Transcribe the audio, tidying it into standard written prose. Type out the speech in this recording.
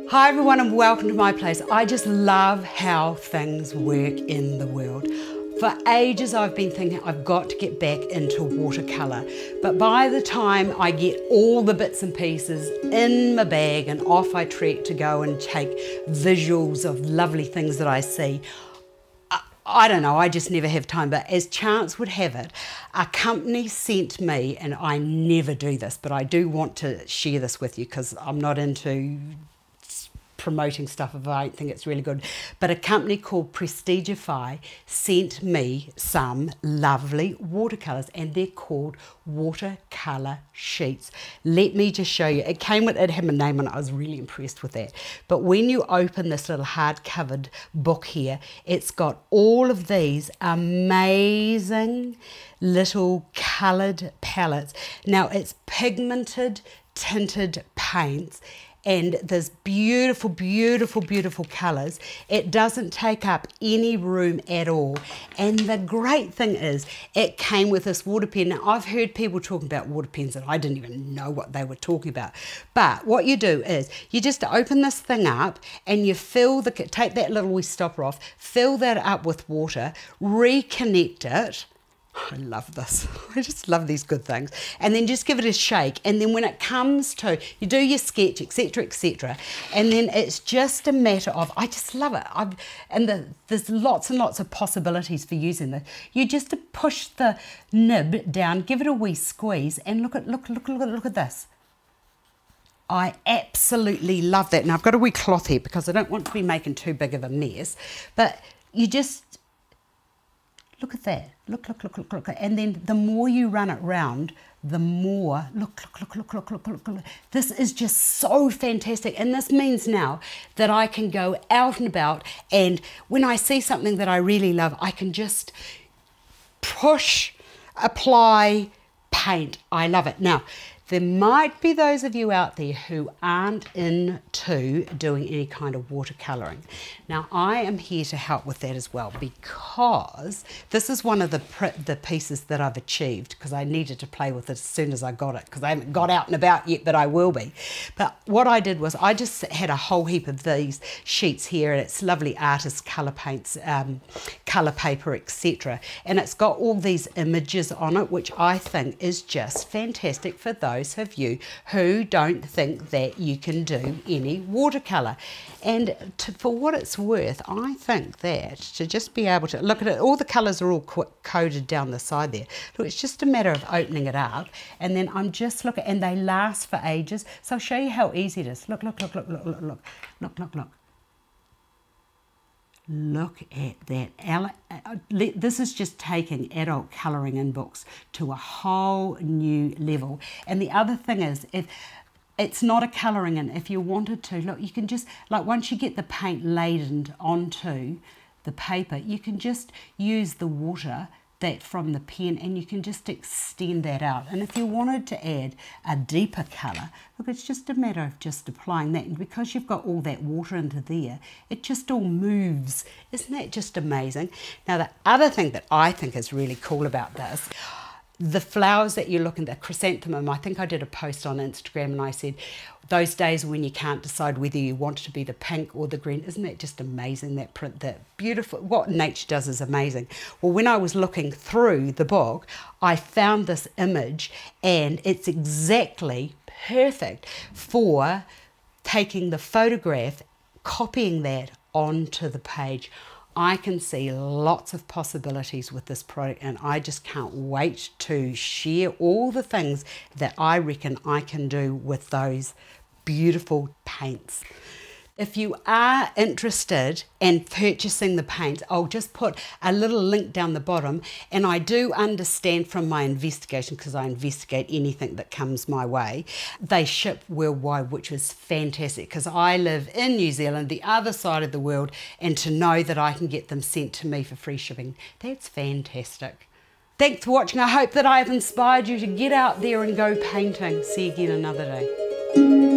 Hi everyone and welcome to my place. I just love how things work in the world. For ages I've been thinking I've got to get back into watercolour, but by the time I get all the bits and pieces in my bag and off I trek to go and take visuals of lovely things that I see, I don't know, I just never have time. But as chance would have it, a company sent me, and I never do this, but I do want to share this with you because I'm not into promoting stuff if I don't think it's really good. But a company called Prestigify sent me some lovely watercolours, and they're called watercolour sheets. Let me just show you. It had my name on it. I was really impressed with that. But when you open this little hard-covered book here, it's got all of these amazing little coloured palettes. Now it's pigmented, tinted paints, and there's beautiful, beautiful, beautiful colours. It doesn't take up any room at all. And the great thing is, it came with this water pen. Now, I've heard people talking about water pens and I didn't even know what they were talking about. But what you do is, you just open this thing up and you take that little wee stopper off, fill that up with water, reconnect it. I love this. I just love these good things. And then just give it a shake. And then when it comes to, you do your sketch, etc., etc. And then it's just a matter of, I just love it. There's lots and lots of possibilities for using this. You just push the nib down, give it a wee squeeze, and look at this. I absolutely love that. Now I've got a wee cloth here because I don't want to be making too big of a mess. But you just, look at that. Look. And then the more you run it round, the more, look. This is just so fantastic. And this means now that I can go out and about, and when I see something that I really love, I can just push, apply, paint. I love it. Now, there might be those of you out there who aren't into doing any kind of watercolouring. Now, I am here to help with that as well, because this is one of the pieces that I've achieved, because I needed to play with it as soon as I got it, because I haven't got out and about yet, but I will be. But what I did was I just had a whole heap of these sheets here, and it's lovely artist colour paints, colour paper, etc. And it's got all these images on it, which I think is just fantastic for those of you who don't think that you can do any watercolour. And for what it's worth, I think that to just be able to look at it, all the colours are all coded down the side there. Look, it's just a matter of opening it up, and then I'm just looking, and they last for ages. So I'll show you how easy it is. Look. Look at that. This is just taking adult colouring in books to a whole new level. And the other thing is, if it's not a colouring in, if you wanted to, look, you can just, like once you get the paint laden onto the paper, you can just use the water that from the pen, and you can just extend that out. And if you wanted to add a deeper colour, look, it's just a matter of just applying that, and because you've got all that water into there, it just all moves. Isn't that just amazing? Now, the other thing that I think is really cool about this, the flowers that you're looking at, the chrysanthemum, I think I did a post on Instagram and I said, those days when you can't decide whether you want it to be the pink or the green, isn't that just amazing, that print, that beautiful, what nature does is amazing. Well, when I was looking through the book, I found this image, and it's exactly perfect for taking the photograph, copying that onto the page. I can see lots of possibilities with this product, and I just can't wait to share all the things that I reckon I can do with those beautiful paints. If you are interested in purchasing the paints, I'll just put a little link down the bottom. And I do understand from my investigation, because I investigate anything that comes my way, they ship worldwide, which is fantastic, because I live in New Zealand, the other side of the world, and to know that I can get them sent to me for free shipping, that's fantastic. Thanks for watching. I hope that I have inspired you to get out there and go painting. See you again another day.